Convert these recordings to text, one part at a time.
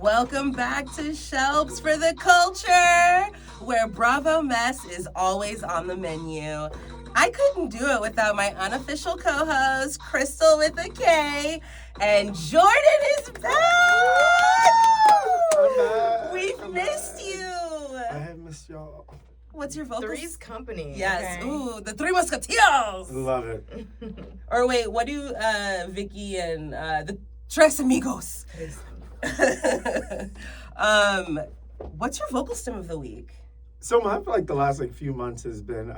Welcome back to Shelves for the Culture, where Bravo Mess is always on the menu. I couldn't do it without my unofficial co-host, Crystal with a K, and Jordan is back! We've missed you. I have missed y'all. What's your vocal? Three's Company. Yes. Okay. Ooh, the Three Musketeers. Love it. Or wait, what do Vicki and the Tres Amigos? What's your vocal stim of the week? So I feel like the last few months has been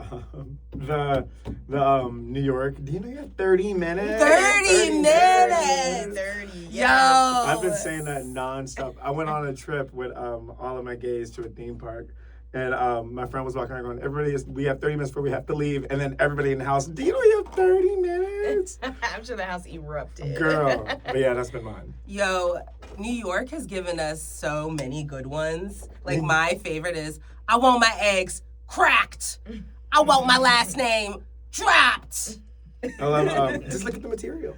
the New York. Do you know you have 30 minutes? 30 minutes. 30. Yo. I've been saying that nonstop. I went on a trip with all of my gays to a theme park. And my friend was walking around going, we have 30 minutes before we have to leave. And then everybody in the house, do you know you have 30 minutes? I'm sure the house erupted. Girl. But yeah, that's been mine. Yo, New York has given us so many good ones. Like, my favorite is, I want my eggs cracked. I want my last name dropped. I love just look at the material.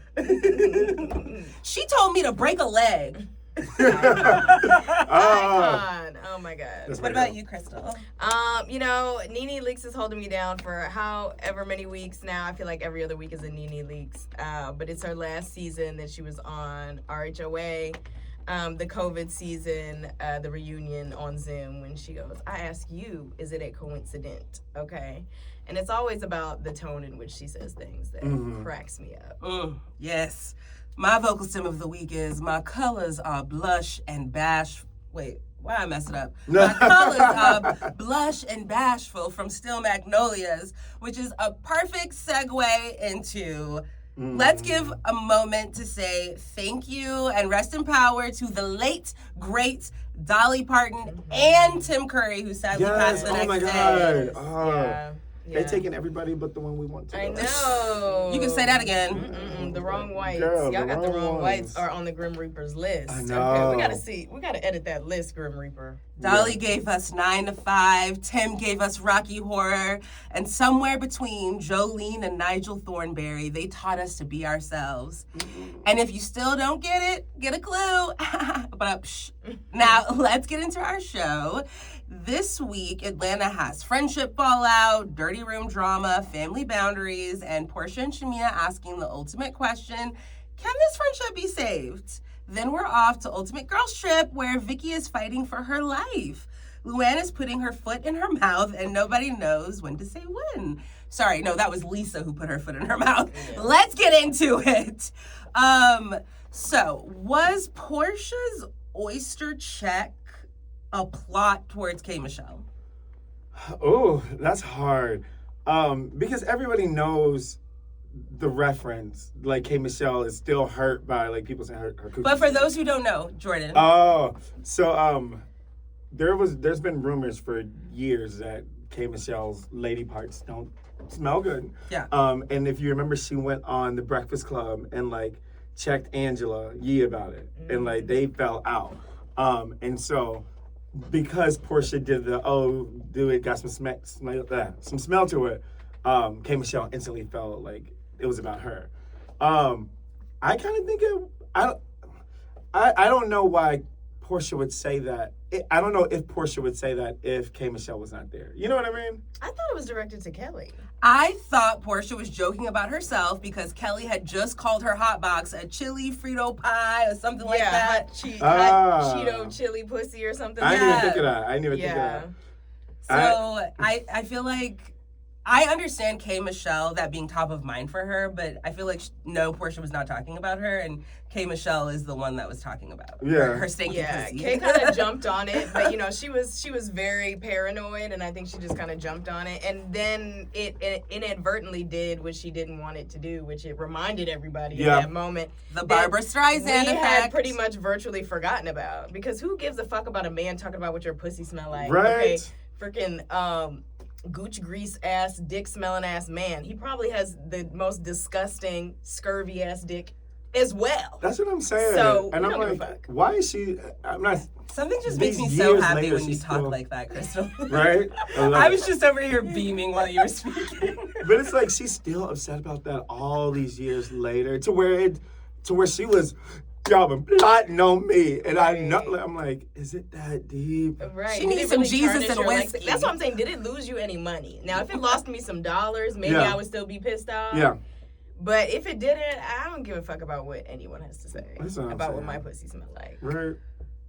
She told me to break a leg. Icon. Oh my God. What about you, Crystal? Nene Leakes is holding me down for however many weeks now. I feel like every other week is a Nene Leakes. But it's her last season that she was on RHOA. The COVID season, the reunion on Zoom when she goes, I ask you, is it a coincidence? Okay. And it's always about the tone in which she says things that cracks me up. Yes. My vocal stim of the week is, my colors are blush and wait, why I mess it up? My colors are blush and bashful from Still Magnolias, which is a perfect segue into let's give a moment to say thank you and rest in power to the late, great Dolly Parton and Tim Curry, who sadly passed the next day. Oh my God. Oh. Yeah. They're taking everybody but the one we want to. I know. You can say that again. The wrong whites. Girl, Y'all got the wrong whites ones. are on the Grim Reaper's list. I know. Okay, we gotta edit that list, Grim Reaper. Dolly gave us 9 to 5, Tim gave us Rocky Horror, and somewhere between Jolene and Nigel Thornberry, they taught us to be ourselves. And if you still don't get it, get a clue. Now, let's get into our show. This week, Atlanta has friendship fallout, dirty room drama, family boundaries, and Porsha and Shamea asking the ultimate question, can this friendship be saved? Then we're off to Ultimate Girls Trip, where Vicki is fighting for her life. Luann is putting her foot in her mouth, and nobody knows when to say when. Sorry, no, that was Lisa who put her foot in her mouth. Yeah. Let's get into it. So, was Porsha's oyster check a plot towards K. Michelle? Oh, that's hard. Because everybody knows the reference. Like, K. Michelle is still hurt by people saying her cookies. But for those who don't know, Jordan. Oh, so there's been rumors for years that K. Michelle's lady parts don't smell good. Yeah. And if you remember, she went on the Breakfast Club and checked Angela Yee about it, and they fell out. And so, because Porsha did got some smell to it, K. Michelle instantly felt like it was about her. I kind of think I don't know why Porsha would say that. I don't know if Porsha would say that if K. Michelle was not there. You know what I mean? I thought it was directed to Kelly. I thought Porsha was joking about herself because Kelly had just called her hot box a chili Frito pie or something like that. Hot Cheeto chili pussy or something. I didn't even think of that. I didn't even think of that. So I feel like I understand K. Michelle, that being top of mind for her, but I feel like no, Porsha was not talking about her, and K. Michelle is the one that was talking about her stinky pussy. Kay kind of jumped on it, but she was very paranoid, and I think she just kind of jumped on it, and then it inadvertently did what she didn't want it to do, which it reminded everybody in that moment. The Barbara Streisand effect. Had pretty much virtually forgotten about, because who gives a fuck about a man talking about what your pussy smell like? Right. Okay, freaking gooch grease ass, dick smelling ass man. He probably has the most disgusting, scurvy ass dick as well. That's what I'm saying. So, and I'm like, why is she? I'm not. Something just makes me so happy when you talk like that, Crystal. Right? I was just over here beaming while you were speaking. But it's like she's still upset about that all these years later, to where she was y'all been plotting on me. And I'm like, is it that deep? Right. She needs some Jesus and whiskey. That's what I'm saying. Did it lose you any money? Now, if it lost me some dollars, maybe I would still be pissed off. Yeah. But if it didn't, I don't give a fuck about what anyone has to say about what my pussy smell like. Right.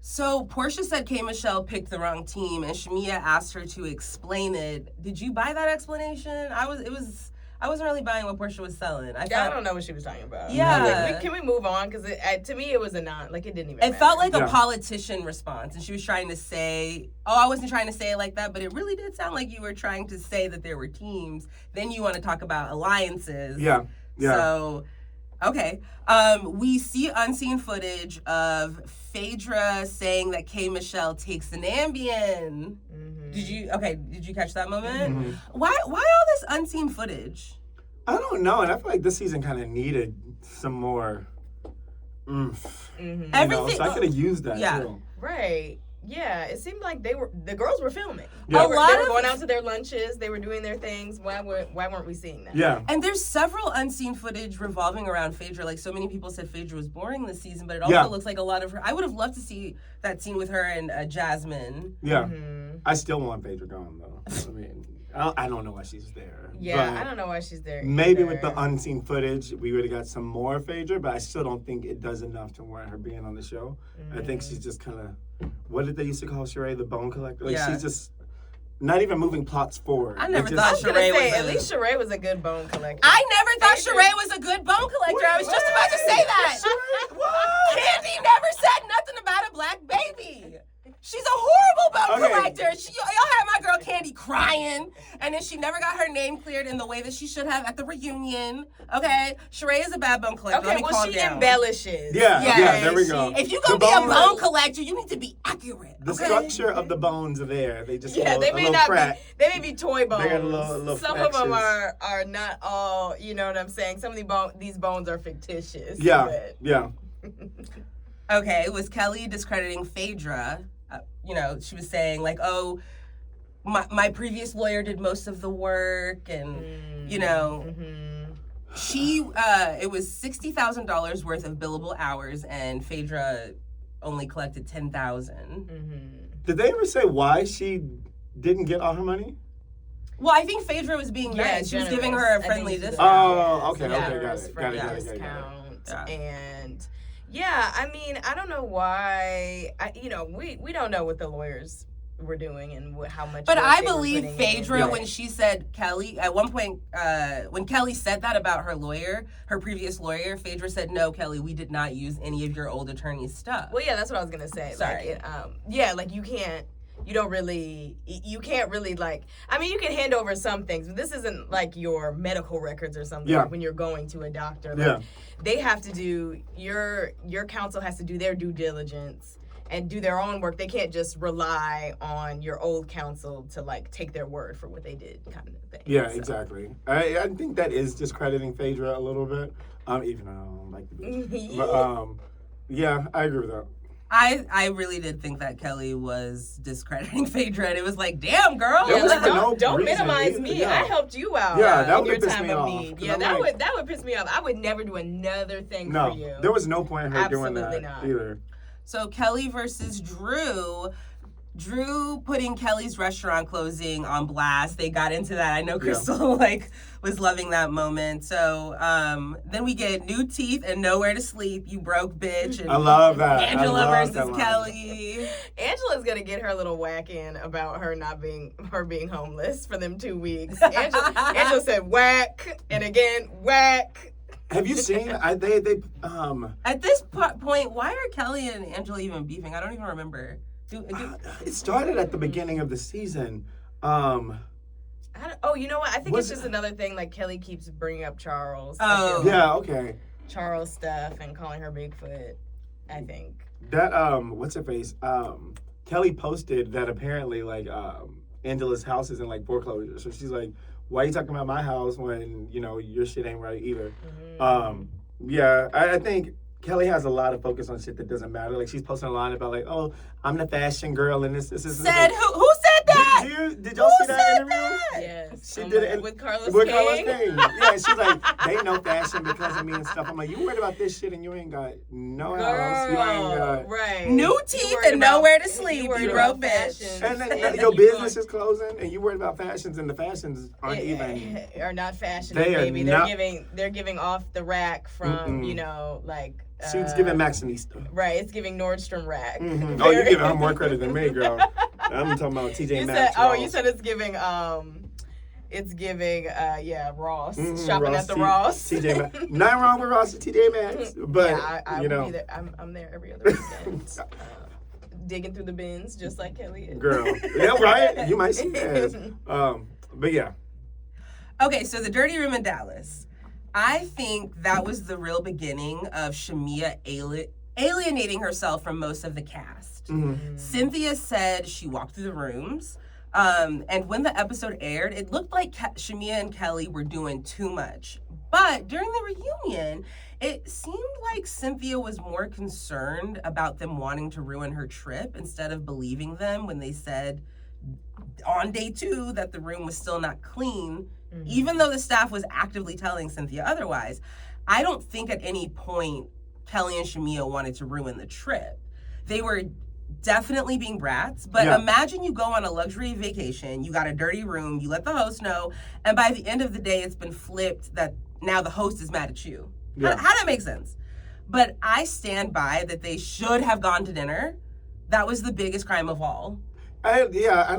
So Porsha said K. Michelle picked the wrong team, and Shamea asked her to explain it. Did you buy that explanation? I wasn't really buying what Porsha was selling. I don't know what she was talking about. Yeah. Like, can we move on? Because to me, it was a non. Like, it didn't even. It matter. felt like a politician response, and she was trying to say, I wasn't trying to say it like that, but it really did sound like you were trying to say that there were teams. Then you want to talk about alliances. Yeah. Yeah. So, okay. We see unseen footage of Phaedra saying that K. Michelle takes an Ambien. Mm-hmm. Did you catch that moment? Mm-hmm. Why all this unseen footage? I don't know, and I feel like this season kind of needed some more oomph. Mm-hmm. Everything. So I could have used that too. Right. Yeah, it seemed like the girls were filming. Yeah. They were going out to their lunches. They were doing their things. Why weren't we seeing that? Yeah. And there's several unseen footage revolving around Phaedra. Like, so many people said Phaedra was boring this season, but it also looks like a lot of her. I would have loved to see that scene with her and Jasmine. Yeah. Mm-hmm. I still want Phaedra gone, though. I mean, I don't know why she's there. Yeah, I don't know why she's there. Maybe with the unseen footage, we would have got some more Phaedra, but I still don't think it does enough to warrant her being on the show. Mm-hmm. I think she's just kind of, what did they used to call Sheree, the bone collector? Like, she's just not even moving plots forward. I never thought Sheree was at least Sheree was a good bone collector. I never thought Sheree was a good bone collector. I was just about to say that. Candy never said nothing about a black baby. She's a horrible bone collector. Y'all had my girl Candy crying, and then she never got her name cleared in the way that she should have at the reunion. Okay, Sheree is a bad bone collector. Okay, she embellishes. Yeah, there we go. If you're gonna be a bone collector, you need to be accurate. The structure of the bones are there. They just they may not be. They may be toy bones. They got a little Some of them are not all. You know what I'm saying? Some of these bones are fictitious. Yeah. Okay, was Kelly discrediting Phaedra? She was saying, like, oh, my previous lawyer did most of the work, and, she, it was $60,000 worth of billable hours, and Phaedra only collected $10,000. Mm-hmm. Did they ever say why she didn't get all her money? Well, I think Phaedra was being nice. She was giving her a friendly discount. Oh, okay, got it. And... yeah, I mean, I don't know why. We don't know what the lawyers were doing and how much. But I believe Phaedra when she said Kelly at one point when Kelly said that about her lawyer, her previous lawyer. Phaedra said, "No, Kelly, we did not use any of your old attorney's stuff." Well, yeah, that's what I was gonna say. Sorry. Like you can't. You can't really like, I mean, you can hand over some things, but this isn't like your medical records or something like when you're going to a doctor. Like, they have to do, your counsel has to do their due diligence and do their own work. They can't just rely on your old counsel to like take their word for what they did kind of thing. Yeah, exactly. I think that is discrediting Phaedra a little bit, even though I don't like the bitch. But yeah, I agree with that. I really did think that Kelly was discrediting Phaedra, and it was like, damn, girl. Don't minimize me. I helped you out in your time of need. Yeah, that would piss me off. I would never do another thing for you. There was no point in her doing that either. So Kelly versus Drew. Drew putting Kelly's restaurant closing on blast. They got into that. I know Crystal was loving that moment. So then we get new teeth and nowhere to sleep. You broke bitch. And I love that. Angela versus Kelly. Angela's gonna get her little whack in about her being homeless for them 2 weeks. Angela said whack and again whack. Have you seen? At this point, why are Kelly and Angela even beefing? I don't even remember. It started at the beginning of the season. You know what? I think it's just another thing. Like Kelly keeps bringing up Charles. Oh, yeah, okay. Charles stuff and calling her Bigfoot. I think that what's her face? Kelly posted that apparently Angela's house is in foreclosure. So she's like, "Why are you talking about my house when your shit ain't right either?" Mm-hmm. Yeah, I think Kelly has a lot of focus on shit that doesn't matter. Like she's posting a line about oh, I'm the fashion girl and this. Said who said that? Did y'all see that interview? Yes. She did it with Carlos With King. Carlos King. Yeah, she's like, they know fashion because of me and stuff. I'm like, you worried about this shit and you ain't got no house. You ain't got right. New teeth and nowhere to sleep. You broke bitch. And then your business is closing and you worried about fashions and the fashions aren't even are not fashion, they baby. Not, they're giving off the rack from, you know, like she's giving Maxinista. Right, it's giving Nordstrom rack. Mm-hmm. Oh, you're giving her more credit than me, girl. I'm talking about TJ Maxx. You said it's giving Ross. Shopping Ross, at the Ross. TJ Maxx. Nothing wrong with Ross and TJ Maxx, but yeah, I you know, will be there. I'm there every other weekend. Digging through the bins just like Kelly is. Girl. Yeah, right? You might see that. But yeah. Okay, so the dirty room in Dallas. I think that was the real beginning of Shamea alienating herself from most of the cast. Mm-hmm. Cynthia said she walked through the rooms, and when the episode aired, it looked like Shamea and Kelly were doing too much. But during the reunion, it seemed like Cynthia was more concerned about them wanting to ruin her trip instead of believing them when they said on day 2 that the room was still not clean. Mm-hmm. Even though the staff was actively telling Cynthia otherwise. I don't think at any point Kelly and Shamea wanted to ruin the trip. They were definitely being brats, but imagine you go on a luxury vacation, you got a dirty room, you let the host know, and by the end of the day it's been flipped that now the host is mad at you. How that make sense? But I stand by that they should have gone to dinner. That was the biggest crime of all. I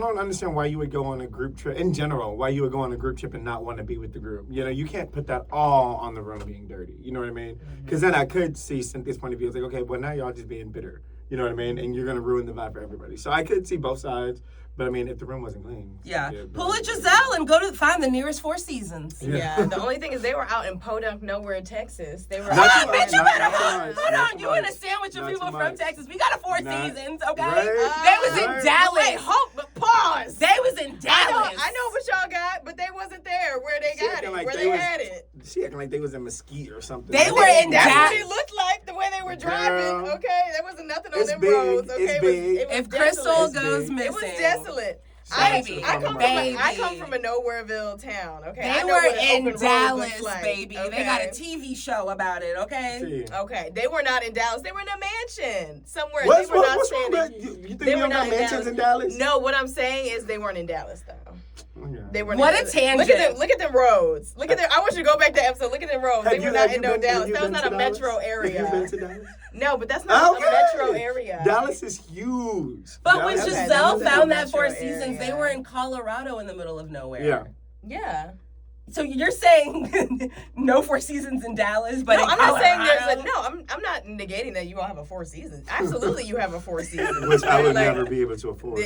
don't understand why you would go on a group trip, in general, why you would go on a group trip and not want to be with the group. You know, you can't put that all on the room being dirty. You know what I mean? Because then I could see Cynthia's point of view. It's like, okay, well, now y'all just being bitter. You know what I mean? And you're going to ruin the vibe for everybody. So I could see both sides. But I mean, if the room wasn't clean. Yeah. Pull a Giselle and go to find the nearest Four Seasons. Yeah. The only thing is they were out in Podunk, nowhere, Texas. They were bitch, you better hold on. You in a sandwich of people from Texas. We got a Four Seasons, okay? They was in Dallas. Wait, but pause. They was in Dallas. I know what y'all got, but they wasn't there where they got it, where they had it. She acting like they was in Mesquite or something. They were in Dallas. That's what it looked like the way they were driving, okay? There wasn't nothing on them roads, okay? It's big. It was if Crystal goes missing. It was desolate. Baby, I come from a nowhereville town, okay? They were in Dallas, baby. Okay? They got a TV show about it, okay? Okay, they were not in Dallas. They were in a mansion somewhere. What's were not wrong standing. with you? Think they were not mansions in Dallas? No, what I'm saying is they weren't in Dallas, though. Okay. They were. What a tangent! Look at them roads. Look at them. I want you to go back to the episode. Look at them roads. They were not in Dallas. That was not a metro area. Have you been to Dallas? No, but that's not a metro area. Dallas is huge. But when Giselle found that Four Seasons, they were in Colorado in the middle of nowhere. Yeah. So you're saying no Four Seasons in Dallas, but no, in I'm Colorado? not saying I'm not negating that you all have a Four Seasons. Absolutely, you have a Four Seasons. Which I would never be able to afford.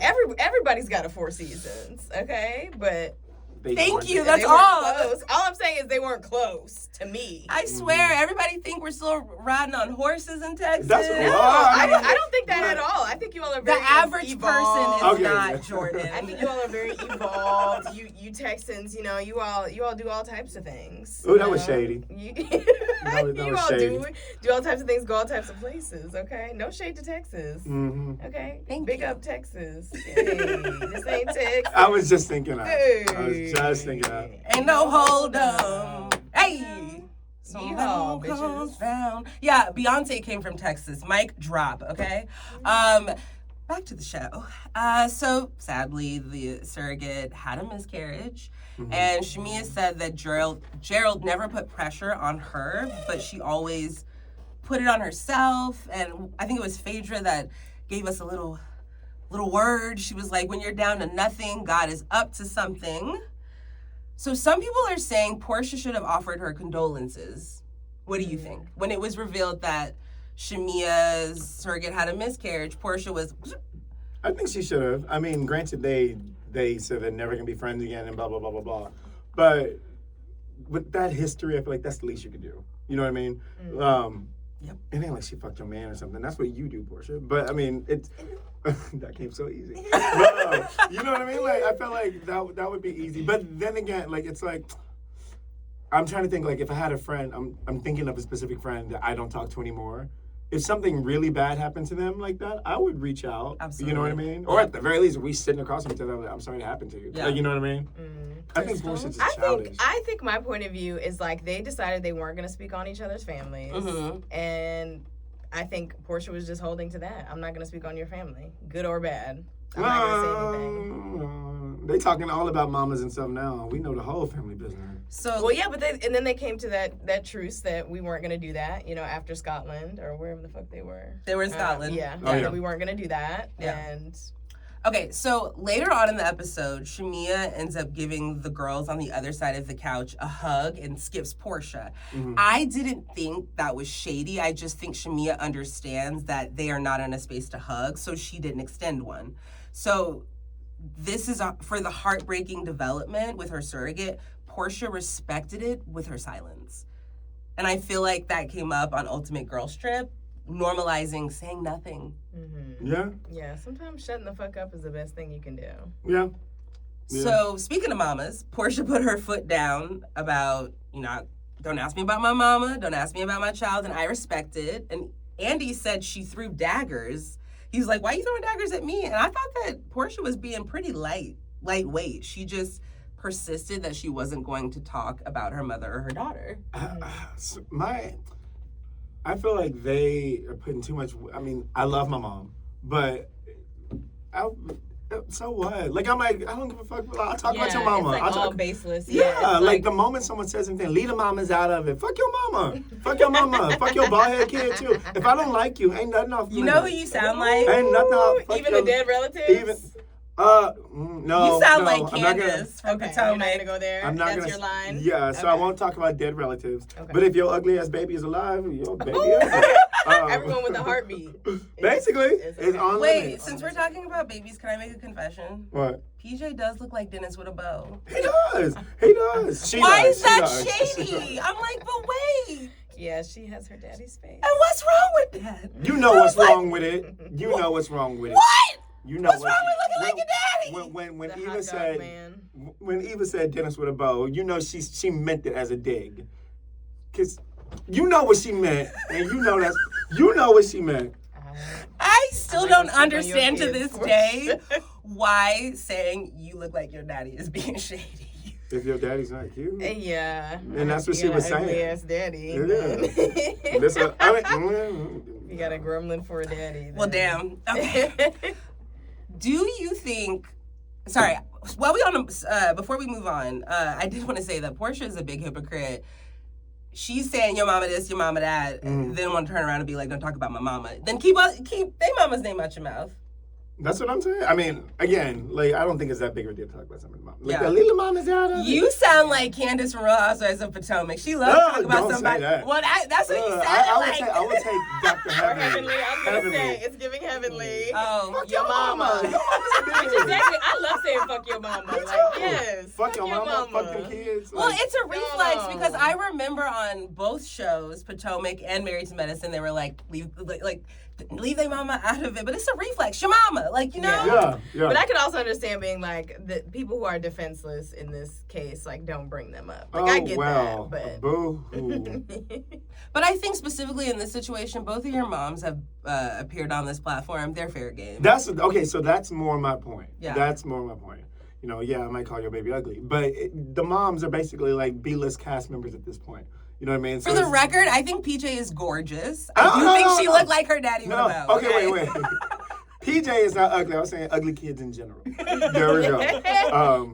Everybody's got a Four Seasons, okay? But thank you. That's all. Close. All I'm saying is they weren't close to me. I swear, everybody think we're still riding on horses in Texas. That's I don't think that at all. I think you all are very the average evolved. person is not Jordan. I think you all are very evolved. You Texans, you all do all types of things. Oh, that was shady. That was all shady. do all types of things, go all types of places. Okay, no shade to Texas. Mm-hmm. Okay, Big up Texas. Hey, this ain't Texas. I was just thinking that. Hey. I was just thinking that. Ain't no hold 'em. Hey. Yeehaw, Comes down. Yeah, Beyonce came from Texas. Mic drop, okay? Back to the show. So sadly, the surrogate had a miscarriage. Mm-hmm. And Shamea said that Gerald never put pressure on her, but she always put it on herself. And I think it was Phaedra that gave us a little word. She was like, when you're down to nothing, God is up to something. So some people are saying Porsha should have offered her condolences. What do you think? When it was revealed that Shamea's surrogate had a miscarriage, Porsha was... I think she should have. I mean, granted, they said they're never going to be friends again and blah, blah, blah, blah, blah. But with that history, I feel like that's the least you could do. You know what I mean? Yep. It ain't like she fucked your man or something. That's what you do, Porsha. But, I mean, it's... that came so easy. But, you know what I mean? Like, I felt like that would be easy. But then again, like, it's like... I'm trying to think, like, if I had a friend, I'm thinking of a specific friend that I don't talk to anymore. if something really bad happened to them like that, I would reach out. Absolutely. You know what I mean? Or at the very least, we sitting across from each other, like, I'm sorry it happened to you. Yeah. Like, you know what I mean? I think Porsha's just childish. I think my point of view is like they decided they weren't going to speak on each other's families, and I think Porsha was just holding to that. I'm not going to speak on your family, good or bad. I'm not going to say anything. They talking all about mamas and stuff now. We know the whole family business. So well, yeah, but then they came to that truce that we weren't going to do that. You know, after Scotland or wherever the fuck they were. They were in Scotland. Yeah, we weren't going to do that. Yeah. And okay, so later on in the episode, Shamea ends up giving the girls on the other side of the couch a hug and skips Porsha. I didn't think that was shady. I just think Shamea understands that they are not in a space to hug, so she didn't extend one. So this is for the heartbreaking development with her surrogate. Porsha respected it with her silence. And I feel like that came up on Ultimate Girls Trip, normalizing saying nothing. Yeah. Yeah, sometimes shutting the fuck up is the best thing you can do. Yeah. So speaking of mamas, Porsha put her foot down about, don't ask me about my mama, don't ask me about my child, and I respect it. And Andy said she threw daggers. He's like, why are you throwing daggers at me? And I thought that Porsha was being pretty lightweight. She just persisted that she wasn't going to talk about her mother or her daughter. I feel like they are putting too much. I mean, I love my mom, but so what? Like, I'm like, I don't give a fuck. I'll talk about your mama. It's like I'll all baseless. Yeah, like the moment someone says anything, leave the mamas out of it. Fuck your mama. Fuck your mama. Fuck your bald head kid too. If I don't like you, ain't nothing off. You know who you sound like? Ain't nothing off. Even the dead relatives. No. You sound no, like Candace from Okay, Potomac. you're not gonna go there. I'm not That's gonna, your line. Yeah, so I won't talk about dead relatives. Okay. But if your ugly ass baby is alive, your baby Everyone with a heartbeat. Basically, it's on Wait, limits. since we're talking about babies, can I make a confession? What? PJ does look like Dennis with a bow. He does. He does. Why does. is that She shady? does. I'm like, but wait. Yeah, she has her daddy's face. And what's wrong with that? You know what's wrong with it. You know what's wrong with it. What? You know What's wrong with looking like your daddy? When The Eva hot dog said man. when Eva said Dennis with a bow, you know she meant it as a dig, cause you know what she meant, and you know what she meant. I still don't sleep on your understand to kids, this day why saying you look like your daddy is being shady. If your daddy's not cute, Yeah. and that's what You she got was an ugly saying. ass daddy. Yeah. You got a gremlin for a daddy. Well, damn. Okay. Do you think? Sorry. Before we move on, I did want to say that Porsha is a big hypocrite. She's saying your mama this, your mama that, and then want to turn around and be like, "Don't talk about my mama." Then keep their mama's name out your mouth. That's what I'm saying. I mean, again, like, I don't think it's that big of a deal to talk about somebody's mom. Like, Yeah. the little mom is out of it. You sound like Candace from Real Housewives of Potomac. She loves to talk about don't say somebody. that. Well, that's what you sounded I would like. take Dr. Or Heavenly. heavenly. I'm gonna say it's giving heavenly. Oh, Fuck your mama. Your mama's a bitch. Exactly. I love saying "fuck your mama." Like, yes. Fuck your mama. Fuck them kids. well, Like, it's a reflex No. because I remember on both shows, Potomac and Married to Medicine, they were like, leave their mama out of it. But it's a reflex. Your mama, like, you know? yeah. But I could also understand being like the people who are defenseless in this case, like don't bring them up. Like I get that, but boo-hoo. But I think specifically in this situation, both of your moms have appeared on this platform. They're fair game. So that's more my point. Yeah. That's more my point. You know, yeah, I might call your baby ugly, but the moms are basically like B-list cast members at this point. You know what I mean? So For the record, I think PJ is gorgeous. No, I do no, think no, she no. looked like her daddy with a bow. Okay, wait. PJ is not ugly. I was saying ugly kids in general. There we go.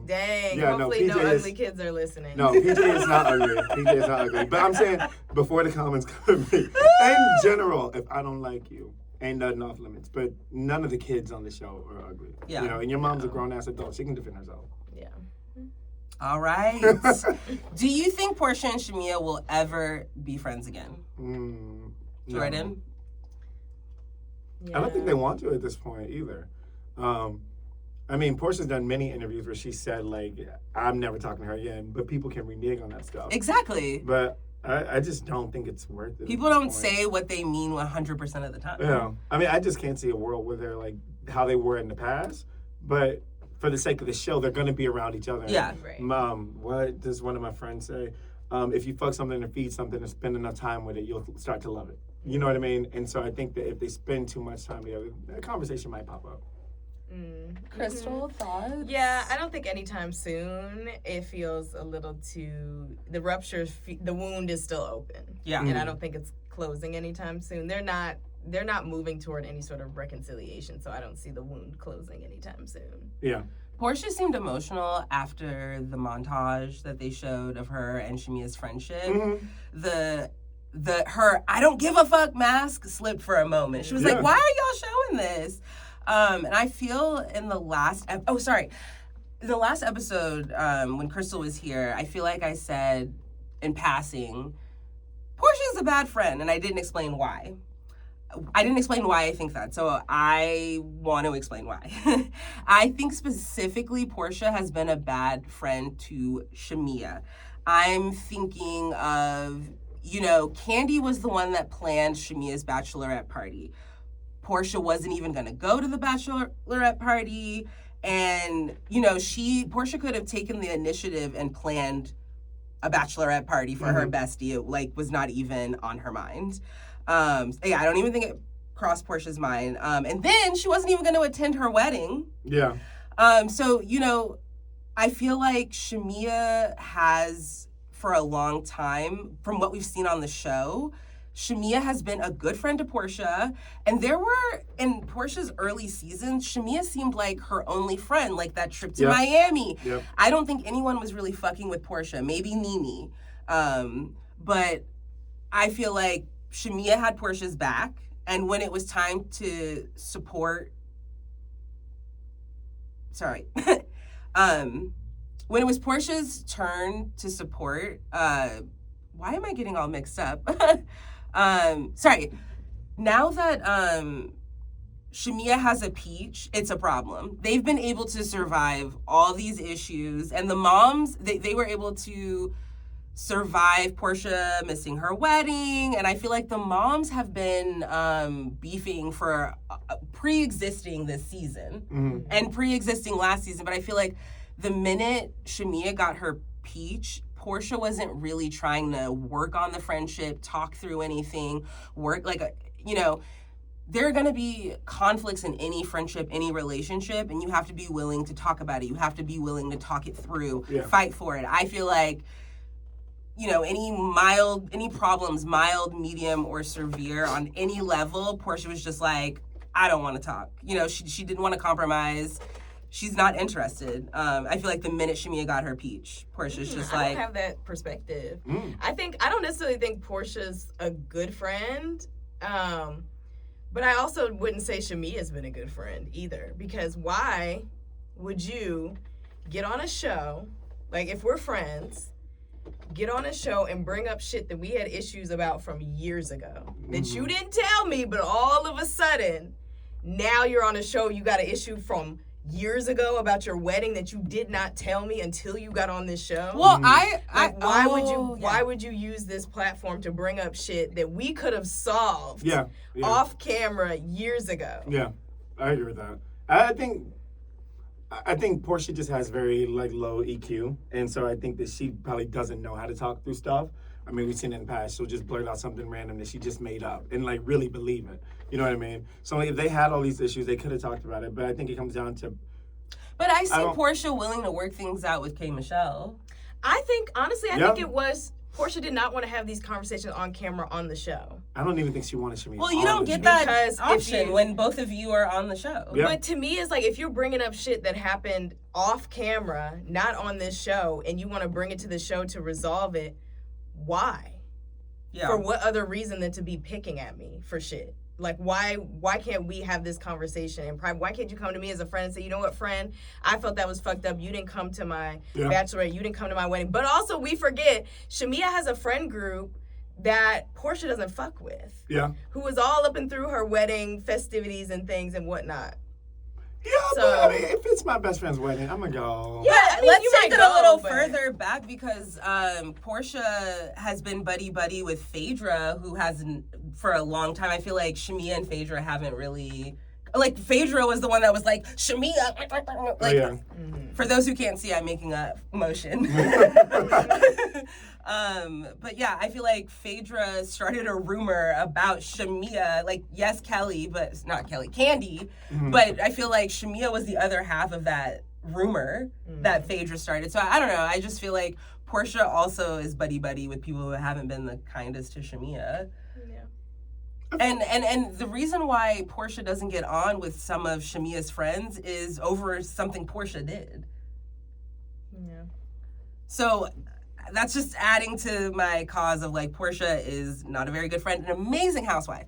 dang. Yeah, no, hopefully no PJ is- ugly kids are listening. No, PJ is not ugly. PJ is not ugly. But I'm saying, before the comments come at me, in general, if I don't like you, ain't nothing off limits. But none of the kids on the show are ugly. Yeah. You know, and your mom's a grown-ass adult. She can defend herself. Yeah. All right. Do you think Porsha and Shamea will ever be friends again? No. Jordan? Yeah. I don't think they want to at this point either. I mean, Porsha's done many interviews where she said, like, I'm never talking to her again, but people can renege on that stuff. Exactly. But I just don't think it's worth it. People at this don't point. say what they mean 100% of the time. Yeah. I mean, I just can't see a world where they're like how they were in the past, but for the sake of the show, they're going to be around each other. Yeah. Right. What does one of my friends say? If you fuck something and feed something and spend enough time with it, you'll start to love it. You know what I mean? And so I think that if they spend too much time together, that conversation might pop up. Crystal, thoughts? Yeah, I don't think anytime soon. It feels a little too. The the wound is still open. Yeah, and I don't think it's closing anytime soon. They're not moving toward any sort of reconciliation, so I don't see the wound closing anytime soon. Yeah. Porsha seemed emotional after the montage that they showed of her and Shamea's friendship. Her I don't give a fuck mask slipped for a moment. She was like, "Why are y'all showing this?" And I feel in the last episode when Crystal was here, I feel like I said in passing, Porsha's a bad friend, and I didn't explain why. I didn't explain why I think that, so I want to explain why. I think specifically Porsha has been a bad friend to Shamea. I'm thinking of, Candy was the one that planned Shamea's bachelorette party. Porsha wasn't even going to go to the bachelorette party, and, Porsha could have taken the initiative and planned a bachelorette party for her bestie. It, was not even on her mind. I don't even think it crossed Porsha's mind. And then she wasn't even going to attend her wedding. Yeah. So, I feel like Shamea has, for a long time, from what we've seen on the show, Shamea has been a good friend to Porsha. And there were, in Porsha's early seasons, Shamea seemed like her only friend, like that trip to Miami. Yep. I don't think anyone was really fucking with Porsha, maybe Nene. But I feel like Shamea had Porsha's back, and when it was time to support, when it was Porsha's turn to support, why am I getting all mixed up? Now that Shamea has a peach, it's a problem. They've been able to survive all these issues, and the moms, they were able to survive Porsha missing her wedding, and I feel like the moms have been beefing for pre-existing this season and pre-existing last season, but I feel like the minute Shamea got her peach, Porsha wasn't really trying to work on the friendship, talk through anything, there are going to be conflicts in any friendship, any relationship, and you have to be willing to talk about it. You have to be willing to talk it through, fight for it. I feel like any problems, mild, medium, or severe on any level, Porsha was just like, I don't want to talk. She didn't want to compromise. She's not interested. I feel like the minute Shamea got her peach, Portia's just like... I don't have that perspective. I don't necessarily think Portia's a good friend, but I also wouldn't say Shamea's been a good friend either, because why would you get on a show, like if we're friends, get on a show and bring up shit that we had issues about from years ago that you didn't tell me, but all of a sudden, now you're on a show, you got an issue from years ago about your wedding that you did not tell me until you got on this show? Well, why would you use this platform to bring up shit that we could have solved off camera years ago? Yeah, I agree with that. I think Porsha just has very low EQ, and so I think that she probably doesn't know how to talk through stuff. I mean, we've seen it in the past. She'll just blurt out something random that she just made up and really believe it. You know what I mean? So if they had all these issues, they could have talked about it. But I think it comes down to. But I see Porsha willing to work things out with K. Michelle. I think it was Porsha did not want to have these conversations on camera on the show. I don't even think she wanted Shamea. Well, you don't get that option when both of you are on the show. Yep. But to me, it's like if you're bringing up shit that happened off camera, not on this show, and you want to bring it to the show to resolve it, why? Yeah. For what other reason than to be picking at me for shit? Like, why can't we have this conversation in private? Why can't you come to me as a friend and say, you know what, friend, I felt that was fucked up. You didn't come to my bachelorette. You didn't come to my wedding. But also, we forget, Shamea has a friend group that Porsha doesn't fuck with. Yeah. Who was all up and through her wedding festivities and things and whatnot. Yeah, but if it's my best friend's wedding, I'm gonna go. Yeah, let's take it a little further back because Porsha has been buddy-buddy with Phaedra, who hasn't for a long time. I feel like Shamea and Phaedra haven't really... Like, Phaedra was the one that was like, Shamea. Like, for those who can't see, I'm making a motion. But yeah, I feel like Phaedra started a rumor about Shamea. Like, yes, Kelly, but not Kelly, Candy. But I feel like Shamea was the other half of that rumor that Phaedra started. So I don't know. I just feel like Porsha also is buddy-buddy with people who haven't been the kindest to Shamea. And the reason why Porsha doesn't get on with some of Shamea's friends is over something Porsha did. Yeah. So that's just adding to my cause of like, Porsha is not a very good friend, an amazing housewife.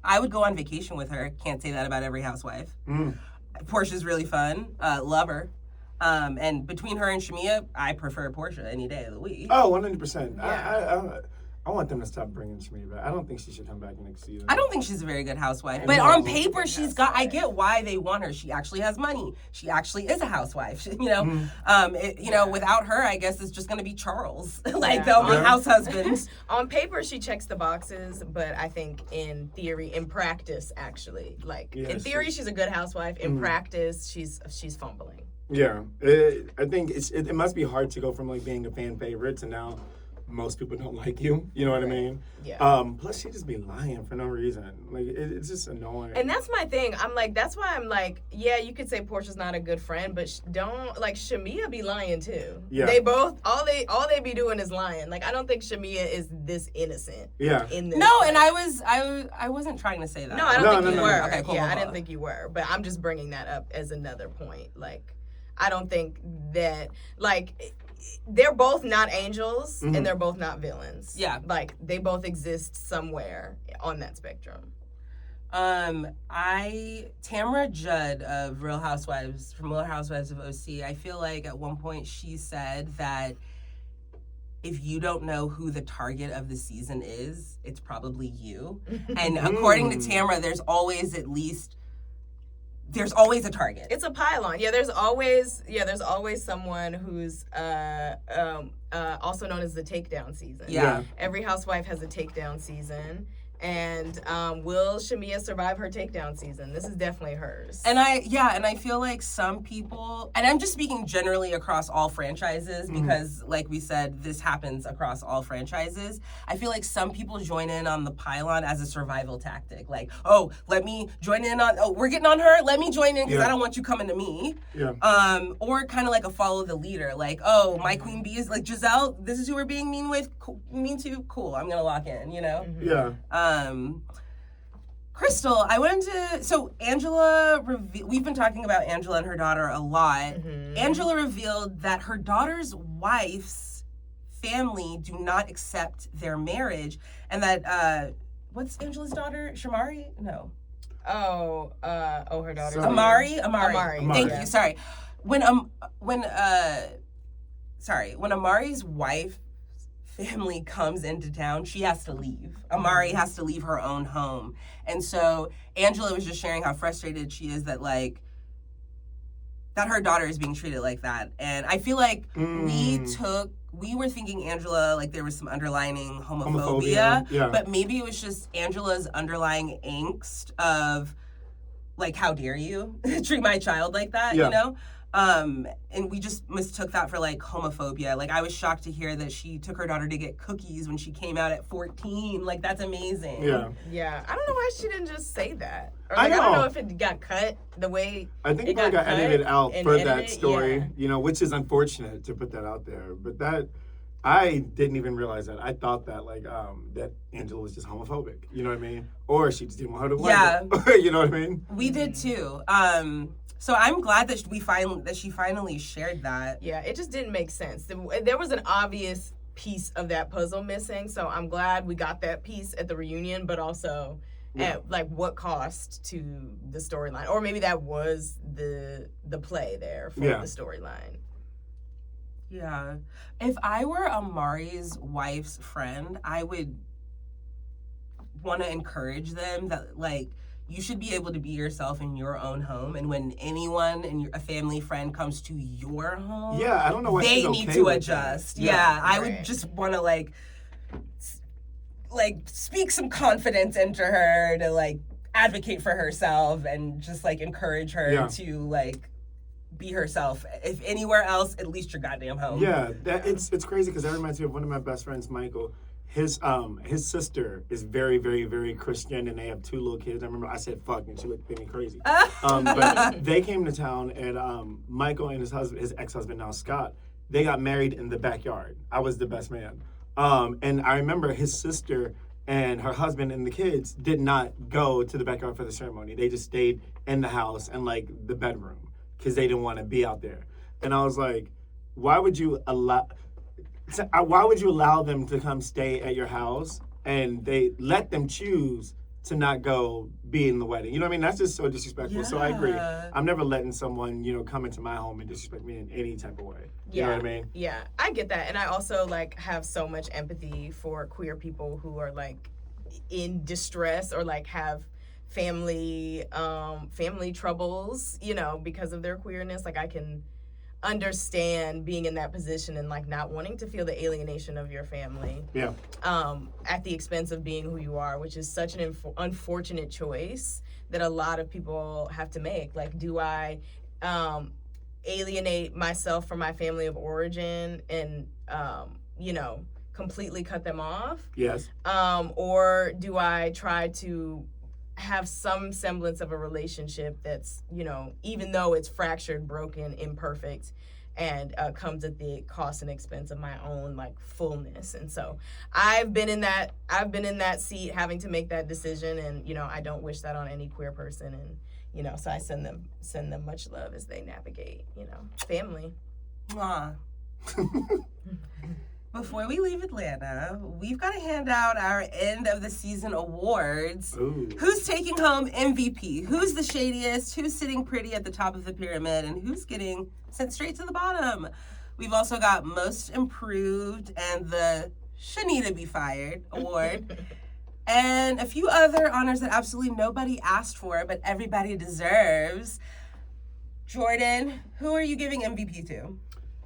I would go on vacation with her. Can't say that about every housewife. Porsha's really fun. Love her. And between her and Shamea, I prefer Porsha any day of the week. Oh, 100%. Yeah. I want them to stop bringing Shamea back. I don't think she should come back next season. I don't think she's a very good housewife. But on paper, she's got, I get why they want her. She actually has money. She actually is a housewife. You know, without her, I guess it's just going to be Charles. Like, the only house husband. On paper, she checks the boxes, but I think in practice, actually. Like, in theory, she's a good housewife. In practice, she's fumbling. Yeah. I think it must be hard to go from, like, being a fan favorite to now most people don't like you. You know what I mean? Yeah. Plus, she just be lying for no reason. Like, it's just annoying. And that's my thing. That's why I'm like, yeah, you could say Portia's not a good friend, but Shamea be lying too. Yeah. They both, all they be doing is lying. Like, I don't think Shamea is this innocent. Yeah. In this. No, and I wasn't trying to say that. No, I don't think you were. Okay, cool. Yeah, I didn't think you were. But I'm just bringing that up as another point. Like, I don't think that, like, they're both not angels and they're both not villains. Yeah. Like, they both exist somewhere on that spectrum. Tamara Judd of Real Housewives of OC, I feel like at one point she said that if you don't know who the target of the season is, it's probably you. And according to Tamara, there's always a target. It's a pylon. Yeah, there's always someone who's also known as the takedown season. Yeah. Every housewife has a takedown season. And will Shamea survive her takedown season? This is definitely hers. And I feel like some people, and I'm just speaking generally across all franchises because, like we said, this happens across all franchises. I feel like some people join in on the pylon as a survival tactic. Like, oh, let me join in on, we're getting on her, let me join in because I don't want you coming to me. Yeah. Or kind of like a follow the leader. Like, oh, my queen bee is like, Giselle, this is who we're being mean to? Cool, I'm going to lock in, you know? Yeah. Crystal, I wanted to, so Angela, we've been talking about Angela and her daughter a lot. Angela revealed that her daughter's wife's family do not accept their marriage, and that, what's Angela's daughter? Shamari? No. Her daughter. Amari. Thank you, sorry. When Amari's wife family comes into town, she has to leave. Amari has to leave her own home. And so Angela was just sharing how frustrated she is that her daughter is being treated like that. And I feel like we were thinking Angela, like there was some underlying homophobia. Yeah. But maybe it was just Angela's underlying angst of, like, how dare you treat my child like that, you know? And we just mistook that for, like, homophobia. Like, I was shocked to hear that she took her daughter to get cookies when she came out at 14. Like, that's amazing. Yeah. I don't know why she didn't just say that. Or, like, I don't know if it got cut the way I think it got edited out for that story, you know, which is unfortunate to put that out there. But that, I didn't even realize that. I thought that, like, that Angela was just homophobic. You know what I mean? Or she just didn't want her to like it. You know what I mean? We did, too. So I'm glad that she finally shared that. Yeah, it just didn't make sense. There was an obvious piece of that puzzle missing, so I'm glad we got that piece at the reunion, but also at, like, what cost to the storyline. Or maybe that was the play there for the storyline. Yeah. If I were Amari's wife's friend, I would want to encourage them that, like, you should be able to be yourself in your own home, and when anyone and a family friend comes to your home, I don't know why they she's need okay to with adjust. That. I would just want to like speak some confidence into her to, like, advocate for herself and just like encourage her Yeah. to like be herself. If anywhere else, at least your goddamn home. Yeah, it's crazy because that reminds me of one of my best friends, Michael. His sister is very, very, very Christian, and they have 2 little kids. I remember I said fuck, and she looked at me crazy. But they came to town, and Michael and his ex-husband now Scott, they got married in the backyard. I was the best man, and I remember his sister and her husband and the kids did not go to the backyard for the ceremony. They just stayed in the house and like the bedroom because they didn't want to be out there. And I was like, why would you allow them to come stay at your house and they let them choose to not go be in the wedding? You know what I mean? That's just so disrespectful. So I agree. I'm never letting someone, come into my home and disrespect me in any type of way. You know what I mean? Yeah, I get that. And I also like have so much empathy for queer people who are like in distress or like have family troubles, because of their queerness. Like I can understand being in that position and like not wanting to feel the alienation of your family at the expense of being who you are, which is such an unfortunate choice that a lot of people have to make. Like, do I alienate myself from my family of origin and completely cut them off? Yes. Or do I try to have some semblance of a relationship that's, even though it's fractured, broken, imperfect, and comes at the cost and expense of my own like fullness? And so I've been in that seat having to make that decision, and I don't wish that on any queer person, and so I send them much love as they navigate, family. Mwah. Before we leave Atlanta, we've got to hand out our end of the season awards. Ooh. Who's taking home MVP? Who's the shadiest? Who's sitting pretty at the top of the pyramid? And who's getting sent straight to the bottom? We've also got Most Improved and the Shanita Be Fired award. And a few other honors that absolutely nobody asked for, but everybody deserves. Jordan, who are you giving MVP to?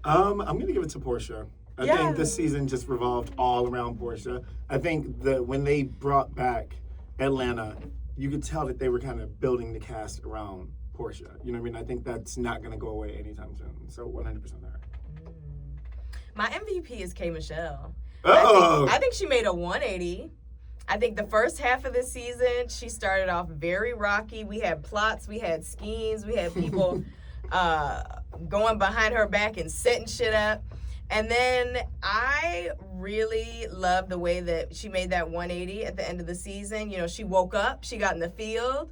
I'm going to give it to Porsha. I think this season just revolved all around Porsha. I think when they brought back Atlanta, you could tell that they were kind of building the cast around Porsha. You know what I mean? I think that's not going to go away anytime soon. So 100% her. My MVP is K. Michelle. Uh-oh. I think she made a 180. I think the first half of the season, she started off very rocky. We had plots, we had schemes, we had people going behind her back and setting shit up. And then I really love the way that she made that 180 at the end of the season. She woke up, she got in the field.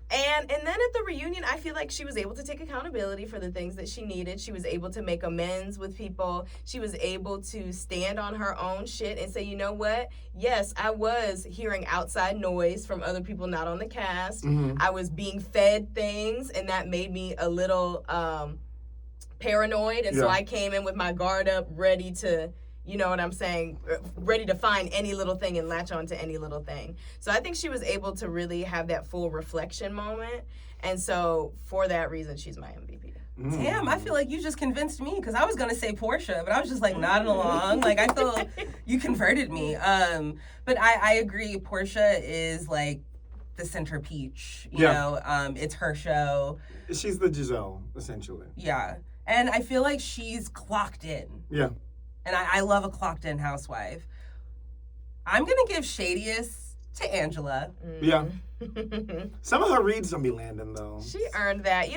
And then at the reunion, I feel like she was able to take accountability for the things that she needed. She was able to make amends with people. She was able to stand on her own shit and say, you know what? Yes, I was hearing outside noise from other people not on the cast. Mm-hmm. I was being fed things, and that made me a little paranoid. And so I came in with my guard up, ready to, ready to find any little thing and latch on to any little thing. So I think she was able to really have that full reflection moment. And so for that reason, she's my MVP. Damn, I feel like you just convinced me, because I was going to say Porsha, but I was just like nodding along. Like, I feel you converted me. But I agree. Porsha is like the center peach, you know, it's her show. She's the Giselle, essentially. Yeah. And I feel like she's clocked in. Yeah. And I love a clocked in housewife. I'm going to give shadiest to Angela. Yeah. Some of her reads don't be landing, though. She earned that.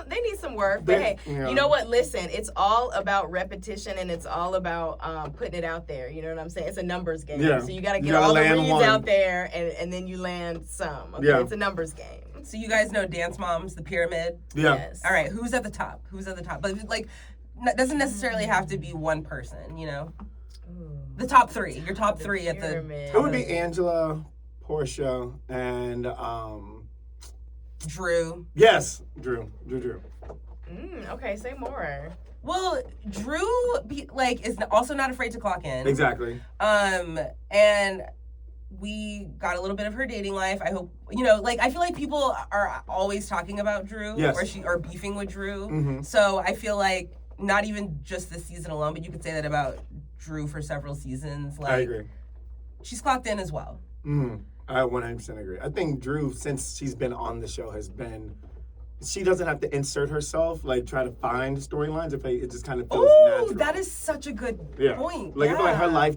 They need some work. But hey, you know what? Listen, it's all about repetition, and it's all about putting it out there. You know what I'm saying? It's a numbers game. Yeah. So you got to get all the reads out there, and then you land some. Okay? Yeah. It's a numbers game. So you guys know Dance Moms, the pyramid? Yeah. Yes. All right, who's at the top? But like, doesn't necessarily have to be one person, Ooh. The top three. Your top three at the It would be Angela, Porsha, and Drew. Yes, Drew. Okay, say more. Well, Drew is also not afraid to clock in. Exactly. And we got a little bit of her dating life. I hope, I feel like people are always talking about Drew, or beefing with Drew. Mm-hmm. So I feel like not even just this season alone, but you could say that about Drew for several seasons. I agree. She's clocked in as well. Mm-hmm. I 100% agree. I think Drew, since she's been on the show, she doesn't have to insert herself, like try to find storylines. If it just kind of feels natural. That is such a good point. Like I feel like her life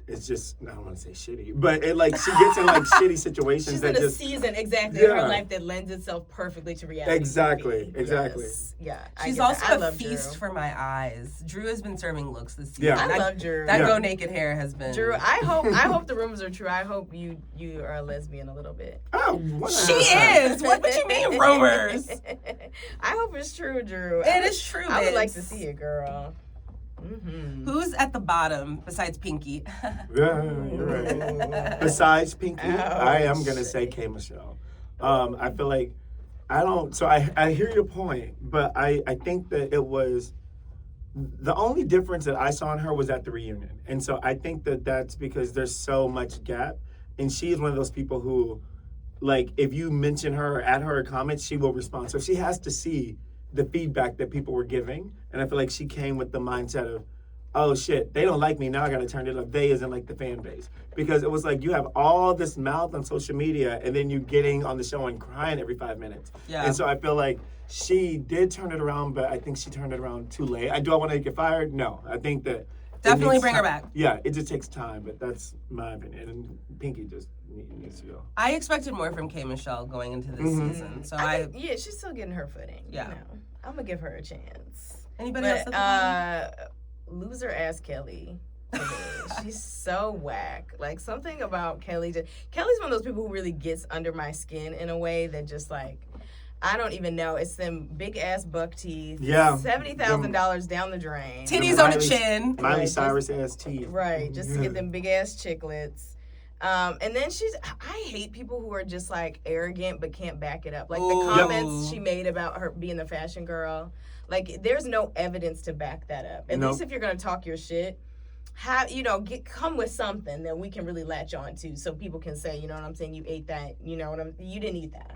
it's just, I don't want to say shitty, but it like she gets in like shitty situations She's that in a just season exactly in her life that lends itself perfectly to reality. Exactly. Yes. Yeah. She's also a feast for my eyes. Drew has been serving looks this season. Yeah. I love Drew. That go naked hair has been. Drew, I hope the rumors are true. I hope you are a lesbian a little bit. Oh, she is. What you mean rumors? I hope it's true, Drew. It is true. I would like to see it, girl. Who's at the bottom besides Pinky? Yeah, you're right. Besides Pinky, I am gonna say K. Michelle. I feel like I hear your point, but I think that it was the only difference that I saw in her was at the reunion, and so I think that that's because there's so much gap, and she is one of those people who, like, if you mention her or add her a comment, she will respond. So she has to see the feedback that people were giving, and I feel like she came with the mindset of, oh shit, they don't like me, now I gotta turn it up. They isn't like the fan base. Because it was like you have all this mouth on social media and then you getting on the show and crying every 5 minutes. Yeah. And so I feel like she did turn it around, but I think she turned it around too late. Do I want to get fired? No. I think that definitely bring her back. Yeah, it just takes time, but that's my opinion. And Pinky just needs to go. I expected more from K. Michelle going into this season. So she's still getting her footing. Yeah. You know, I'm gonna give her a chance. Anybody else? Loser ass Kelly. She's so whack. Like, something about Kelly's one of those people who really gets under my skin in a way that just, like, I don't even know. It's them big ass buck teeth. Yeah. $70,000 down the drain. Titties on the chin. Miley Cyrus ass teeth. Right. Just to get them big ass chiclets. And then I hate people who are just, like, arrogant but can't back it up. Like, the comments she made about her being the fashion girl. Like, there's no evidence to back that up. At least if you're going to talk your shit, come with something that we can really latch on to so people can say, you know what I'm saying, you ate that, you didn't eat that.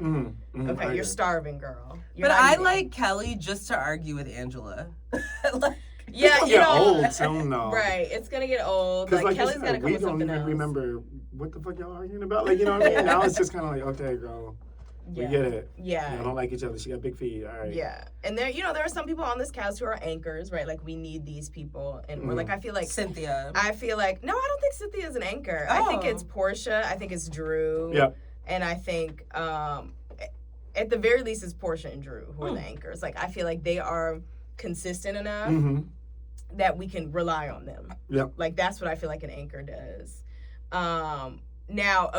Okay, you're starving, girl. But I like Kelly just to argue with Angela. Yeah, get old, so no. Right, it's gonna get old. Like Kelly's gotta come with something else. We don't even remember what the fuck y'all arguing about. Like, you know what I mean? Now it's just kind of like, okay, girl. We get it. Yeah. I don't like each other. She got big feet. All right. Yeah. And there are some people on this cast who are anchors, right? Like, we need these people. And we're like, I feel like Cynthia. I feel like, no, I don't think Cynthia's an anchor. I think it's Porsha. I think it's Drew. Yeah. And I think, at the very least, it's Porsha and Drew who are the anchors. Like, I feel like they are consistent enough that we can rely on them. Yeah. Like, that's what I feel like an anchor does. Now,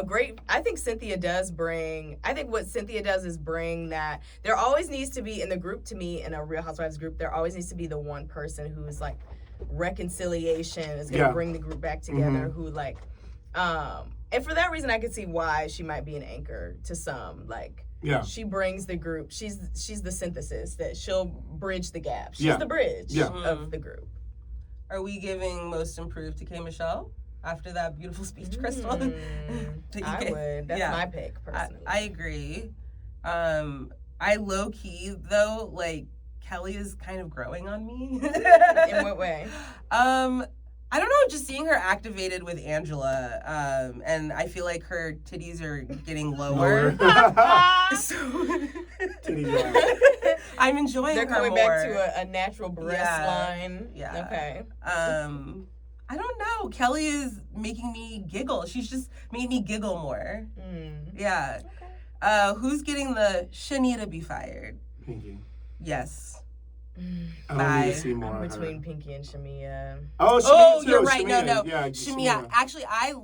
I think Cynthia does bring, what Cynthia does is bring that, there always needs to be, in the group, to me, in a Real Housewives group, there always needs to be the one person who's, like, reconciliation, is going to bring the group back together, who, like, and for that reason, I could see why she might be an anchor to some, like, she brings the group, she's the synthesis, that she'll bridge the gap. She's the bridge of the group. Are we giving most improved to K. Michelle? After that beautiful speech, Crystal. I would. That's my pick, personally. I agree. I low-key, though, like, Kelly is kind of growing on me. In what way? I don't know, just seeing her activated with Angela, and I feel like her titties are getting lower. So I'm enjoying her more. They're coming back to a natural breast line. Yeah. Okay. I don't know. Kelly is making me giggle. She's just made me giggle more. Yeah. Okay. Who's getting the Shania to be fired? Pinky. Yes. I don't need to see more I'm between Pinky and Shamea. Oh, you're right. Shamea. No. Yeah, Shamea. Actually, I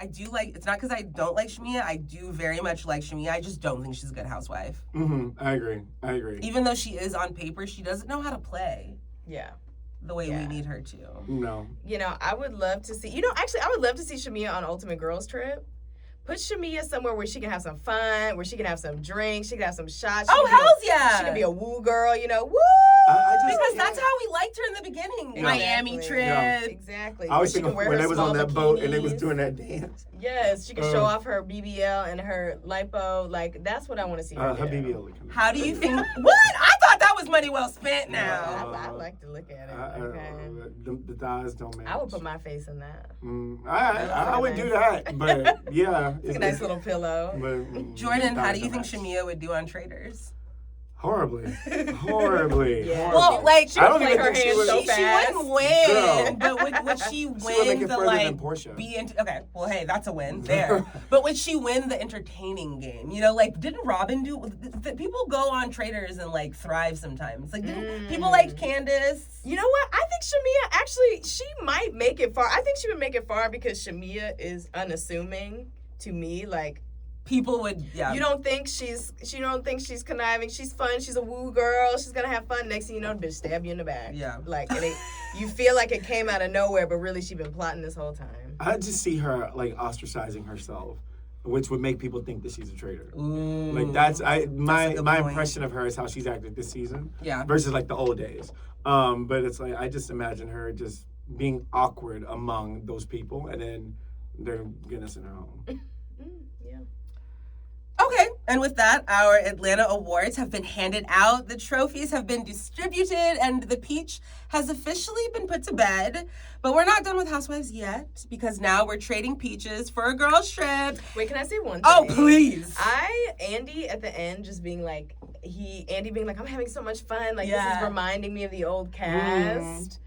do like, it's not because I don't like Shamea. I do very much like Shamea. I just don't think she's a good housewife. I agree. Even though she is on paper, she doesn't know how to play. Yeah. The way we need her to. No. I would love to see, I would love to see Shamea on Ultimate Girls Trip. Put Shamea somewhere where she can have some fun, where she can have some drinks, she can have some shots. Hells yeah! She can be a woo girl, woo! Because that's how we liked her in the beginning. Exactly. Miami trip. Yeah. Exactly. I was thinking when they was on that boat and they was bikinis. doing that dance. Yes, she can show off her BBL and her lipo. Like, that's what I want to see her do. Her BBL. How do you think? What? I thought that was money well spent now. I like to look at it. Okay. The thighs don't match. I would put my face in that. I would do that, but yeah. It's a nice little pillow. But, Jordan, how do you think Shamea would do on Traders? Horribly. Yeah. Well, like, she would play her hands so she fast. wouldn't win, Girl. but would she She would make win it the, further like, than Porsha. okay, well, hey, that's a win there. But would she win the entertaining game? You know, like, didn't Robin do, people go on Traders and, like, thrive sometimes. Like, didn't people like Candace? You know what? I think Shamea, actually, she might make it far. I think she would make it far because Shamea is unassuming to me. Like, People would, yeah. you don't think she's conniving. She's fun. She's a woo girl. She's gonna have fun. Next thing you know, the bitch stab you in the back. Yeah. Like, you feel like it came out of nowhere, but really she been plotting this whole time. I just see her like ostracizing herself, which would make people think that she's a traitor. Ooh. Like my point. impression of her is how she's acted this season. Yeah. Versus like the old days. But it's like I just imagine her just being awkward among those people, and then they're gonna send her home. Yeah. Okay, and with that, our Atlanta awards have been handed out, the trophies have been distributed, and the peach has officially been put to bed. But we're not done with Housewives yet, because now we're trading peaches for a girls' trip. Wait, can I say one thing? Oh, please. Andy at the end just being like, Andy being like, I'm having so much fun. Like, this Yeah. is reminding me of the old cast.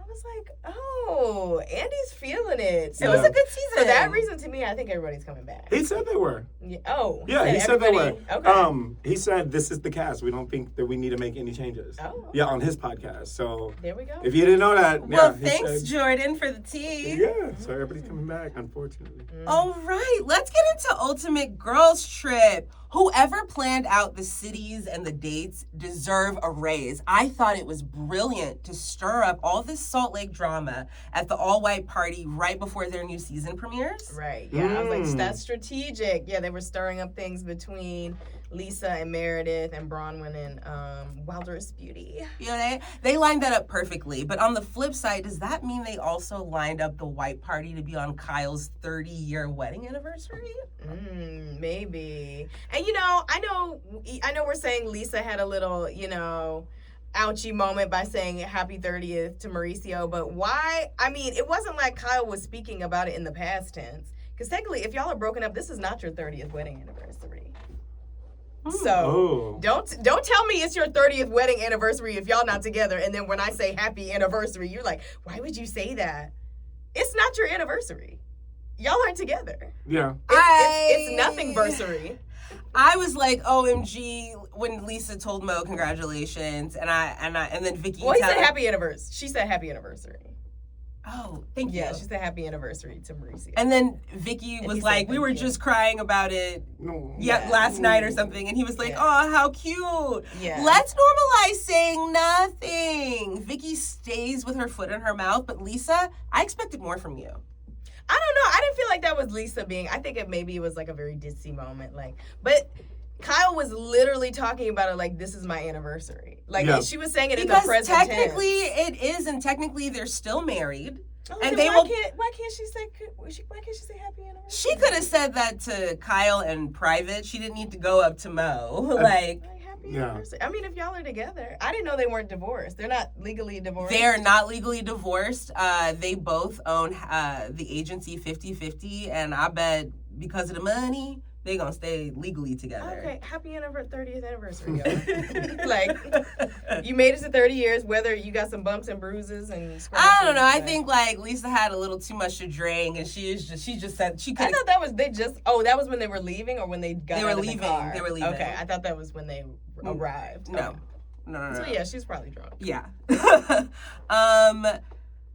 I was like, oh, Andy's feeling it. So It was a good season. For that reason, to me, I think everybody's coming back. He said they were. Yeah. Oh. Yeah, he said they were. Okay. He said this is the cast. We don't think that we need to make any changes. Oh. Yeah, on his podcast. So There we go. if you didn't know that, Well, he thanks, said, Jordan, for the tea. yeah. So everybody's coming back, unfortunately. All right, let's get into Ultimate Girls Trip. Whoever planned out the cities and the dates deserve a raise. I thought it was brilliant to stir up all this Salt Lake drama at the all-white party right before their new season premieres. Right. Yeah. I was like, that's strategic. Yeah, they were stirring up things between Lisa and Meredith and Bronwyn and Wildress Beauty. You know, they lined that up perfectly. But on the flip side, does that mean they also lined up the white party to be on Kyle's 30-year wedding anniversary? Maybe. And I know we're saying Lisa had a little, ouchie moment by saying happy 30th to Mauricio, but why? I mean, it wasn't like Kyle was speaking about it in the past tense. Because technically, if y'all are broken up, this is not your 30th wedding anniversary. So don't tell me it's your 30th wedding anniversary if y'all not together. And then when I say happy anniversary, you're like, why would you say that? It's not your anniversary. Y'all aren't together. Yeah. It's nothing-versary. I was like, OMG, when Lisa told Mo congratulations, and then Vicki. Well, he said happy anniversary. She said happy anniversary. Oh, thank you. Yeah, she said happy anniversary to Mauricio. And then Vicki was like, we were just crying about it last night or something. And he was like, oh, how cute. Yeah. Let's normalize saying nothing. Vicki stays with her foot in her mouth. But Lisa, I expected more from you. I don't know. I didn't feel like that was Lisa being, I think maybe it was like a very ditzy moment. But Kyle was literally talking about it like, this is my anniversary. Like, she was saying it in the present tense. Because technically it is, and technically they're still married. Oh, and why can't she say happy anniversary? She could have said that to Kyle in private. She didn't need to go up to Mo. Happy anniversary. I mean, if y'all are together. I didn't know they weren't divorced. They're not legally divorced. They're not legally divorced. They both own the agency 50-50, and I bet because of the money, they gonna stay legally together. Okay, happy 30th anniversary, y'all. Like, you made it to 30 years, whether you got some bumps and bruises and scratches. I don't know. I think like Lisa had a little too much to drink, and she just said she could. I thought that was that was when they were leaving or when they got out of the car? They were leaving. Okay, I thought that was when they arrived. No. Okay. No. So yeah, she's probably drunk. Yeah.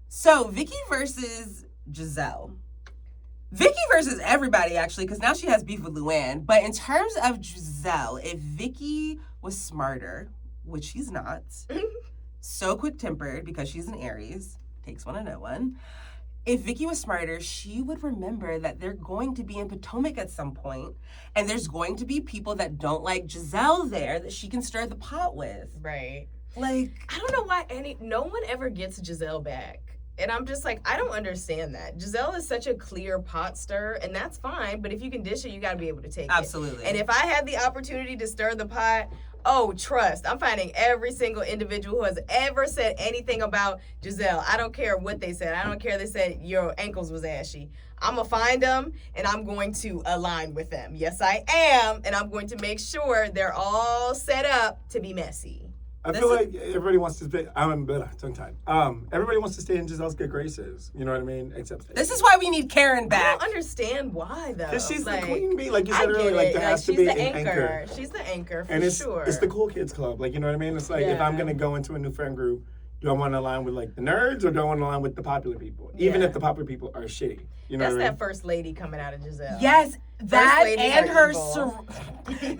So Vicki versus Giselle. Vicki versus everybody, actually, because now she has beef with Luann. But in terms of Giselle, if Vicki was smarter, which she's not, so quick-tempered because she's an Aries, takes one to know one. If Vicki was smarter, she would remember that they're going to be in Potomac at some point, and there's going to be people that don't like Giselle there that she can stir the pot with. Right. Like, I don't know why no one ever gets Giselle back. And I'm just like, I don't understand that. Giselle is such a clear pot stir, and that's fine. But if you can dish it, you got to be able to take it. Absolutely. And if I had the opportunity to stir the pot, Oh, trust. I'm finding every single individual who has ever said anything about Giselle. I don't care what they said. I don't care they said your ankles was ashy. I'm going to find them, and I'm going to align with them. Yes, I am, and I'm going to make sure they're all set up to be messy. I feel like everybody wants to stay. Tongue-tied. Everybody wants to stay in Giselle's good graces. You know what I mean? Except Stacey. This is why we need Karen I back. don't understand why, though. Because she's like, the queen bee. Like you I said get earlier, like it. there has to she's be the an anchor. She's the anchor, for And sure. it's the cool kids club. Like, you know what I mean? It's like, if I'm going to go into a new friend group, do I want to align with, like, the nerds or do I want to align with the popular people? Even if the popular people are shitty. You know That's what I mean? that first lady coming out of Giselle. Yes, that ladies and are her evil.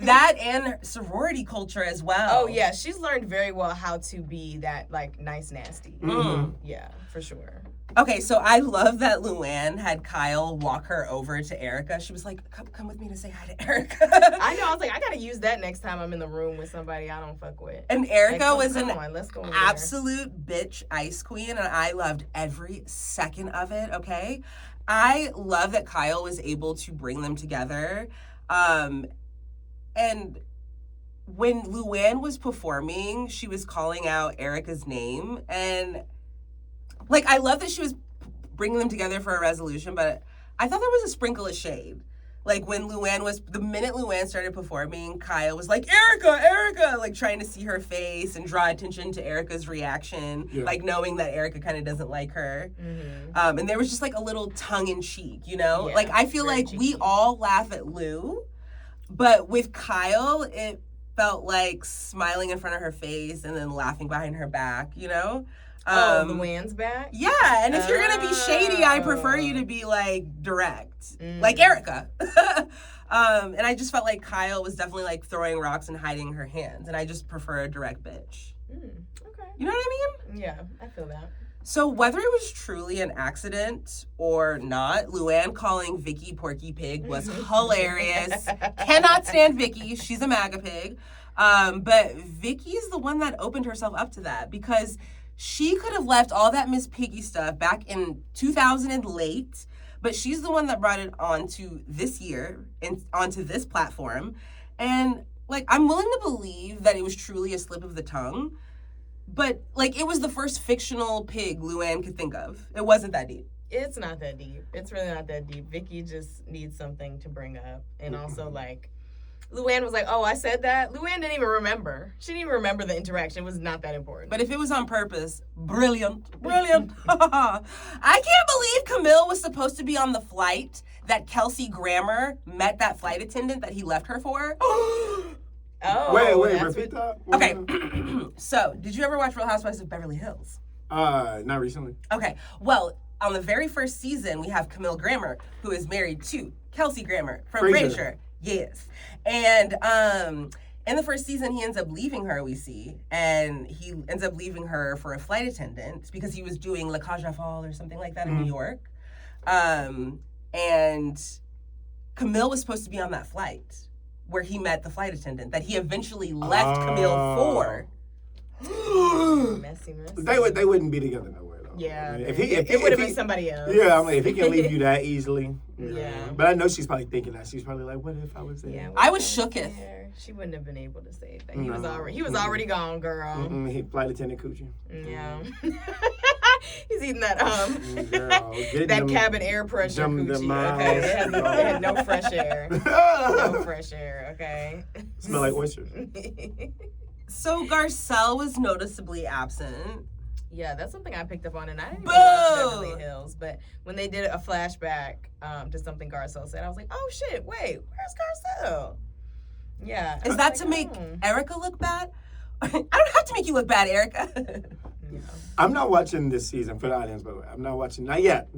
that and sorority culture as well. Oh, yeah. She's learned very well how to be that, like, nice, nasty. Mm-hmm. Yeah, for sure. Okay, so I love that Luann had Kyle walk her over to Erika. She was like, come with me to say hi to Erika. I know. I was like, I got to use that next time I'm in the room with somebody I don't fuck with. And Erika Like, was an let's go over absolute bitch ice queen, and I loved every second of it, okay? I love that Kyle was able to bring them together. And when Luann was performing, she was calling out Erika's name. And, like, I love that she was bringing them together for a resolution, but I thought there was a sprinkle of shade. Like, when the minute Luann started performing, Kyle was like, Erika, like, trying to see her face and draw attention to Erika's reaction, like, knowing that Erika kind of doesn't like her. Mm-hmm. And there was just, like, a little tongue-in-cheek, you know? Yeah, like, I feel like cheeky. we all laugh at Lou, but with Kyle, it felt like smiling in front of her face and then laughing behind her back, you know? Luann's back? Yeah, and if you're gonna be shady, I prefer you to be like direct, like Erika. And I just felt like Kyle was definitely like throwing rocks and hiding her hands, and I just prefer a direct bitch. Okay. You know what I mean? Yeah, I feel that. So whether it was truly an accident or not, Luann calling Vicki Porky Pig was hilarious. Cannot stand Vicki. She's a MAGA pig. But Vicki is the one that opened herself up to that because she could have left all that Miss Piggy stuff back in 2000 and late, but she's the one that brought it onto this year and onto this platform. And like, I'm willing to believe that it was truly a slip of the tongue, but like, it was the first fictional pig Luann could think of. It wasn't that deep. It's not that deep. It's really not that deep. Vicki just needs something to bring up. And also, like, Luann was like, oh, I said that? Luann didn't even remember. She didn't even remember the interaction. It was not that important. But if it was on purpose, brilliant. I can't believe Camille was supposed to be on the flight that Kelsey Grammer met that flight attendant that he left her for. Wait, repeat that? Okay, so did you ever watch Real Housewives of Beverly Hills? Not recently. Okay, well, on the very first season, we have Camille Grammer, who is married to Kelsey Grammer from Frasier. Yes. And in the first season, he ends up leaving her, we see, and he ends up leaving her for a flight attendant because he was doing La Cage aux Folles or something like that in New York. And Camille was supposed to be on that flight where he met the flight attendant that he eventually left Camille for. Messy. They wouldn't be together nowhere though. Yeah, I mean, it would have been somebody else. Yeah, I mean, if he can leave you that easily. Yeah. But I know she's probably thinking that. She's probably like, what if I was there? Yeah, I was shooketh. She wouldn't have been able to save that. He was already gone, girl. He flight attendant coochie. Yeah. He's eating that Girl, that cabin air pressure coochie. Okay, it had no fresh air. No fresh air. Okay. Smell like oysters. So Garcelle was noticeably absent. Yeah, that's something I picked up on, and I didn't even Boo! watch Beverly Hills. But when they did a flashback to something Garcelle said, I was like, "Oh shit! Wait, where's Garcelle?" Yeah, Is that to make Erika look bad? I don't have to make you look bad, Erika. Yeah. I'm not watching this season for the audience, by the way. I'm not watching, not yet.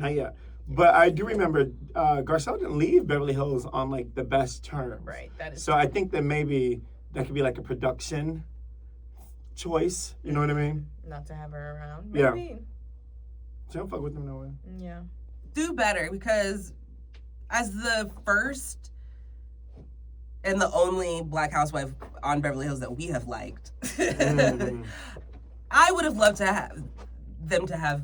But I do remember Garcelle didn't leave Beverly Hills on like the best terms. Right. That is. So I think that maybe that could be like a production choice. You know what I mean? Not to have her around. Yeah. Maybe. She don't fuck with them no way. Yeah. Do better, because as the first and the only Black housewife on Beverly Hills that we have liked, I would have loved to have them to have,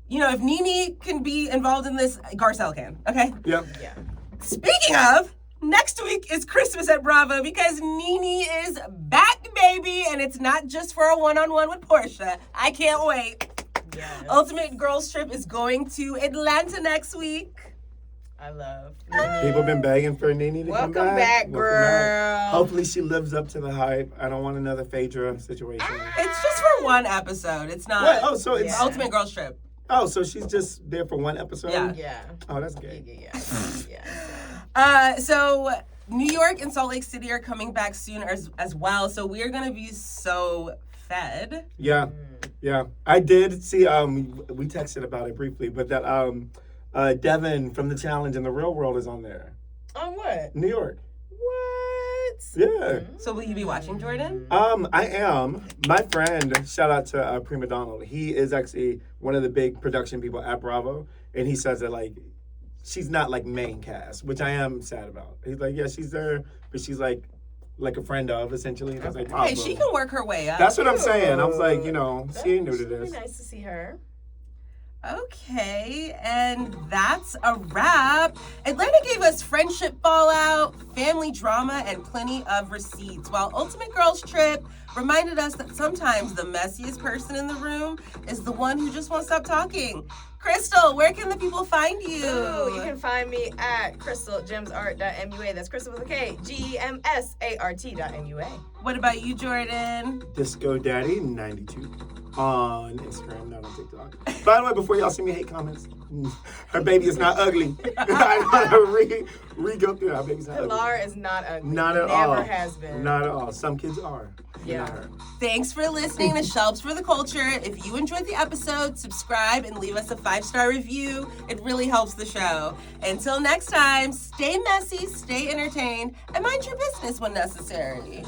you know, if Nene can be involved in this, Garcelle can, okay? Yeah. Yeah. Speaking of, next week is Christmas at Bravo because Nene is back, baby! and it's not just for a one-on-one with Porsha. I can't wait. Yes. Ultimate Girls Trip is going to Atlanta next week. I love. People been begging for Nene to come Welcome back, girl. Hopefully she lives up to the hype. I don't want another Phaedra situation. It's just for one episode. It's not. What? Oh, so it's Yeah. Ultimate Girls Trip. Oh, so she's just there for one episode? Yeah. Yeah. Oh, that's gay. Yeah. So New York and Salt Lake City are coming back soon as well. So we're gonna be so fed. Yeah. Yeah. I did see we texted about it briefly, but that Devin from the challenge in the real world is on there. On what? New York. What? Yeah. So will you be watching, Jordan? I am. My friend, shout out to Prima Donald. He is actually one of the big production people at Bravo, and he says that like she's not like main cast, which I am sad about. He's like, yeah, she's there, but she's like a friend of essentially. That's like Hey, possible. she can work her way up. That's what I'm saying. I was like, she ain't new to It'd be this. nice to see her. Okay, and that's a wrap. Atlanta gave us friendship fallout, family drama, and plenty of receipts, while Ultimate Girls Trip reminded us that sometimes the messiest person in the room is the one who just won't stop talking. Crystal, where can the people find you? Ooh, you can find me at crystalgemsart.mua. That's Crystal with a K. GEMSART.mua. What about you, Jordan? Disco Daddy 92 on Instagram, not on TikTok. By the way, before y'all see me hate comments, her baby is not ugly. I want to re-go through her baby's not ugly. Pilar is not ugly. Not at all. Never has been. Not at all. Some kids are. Yeah. Not her. Thanks for listening to Shelves for the Culture. If you enjoyed the episode, subscribe and leave us a 5-star review. It really helps the show. Until next time, stay messy, stay entertained, and mind your business when necessary.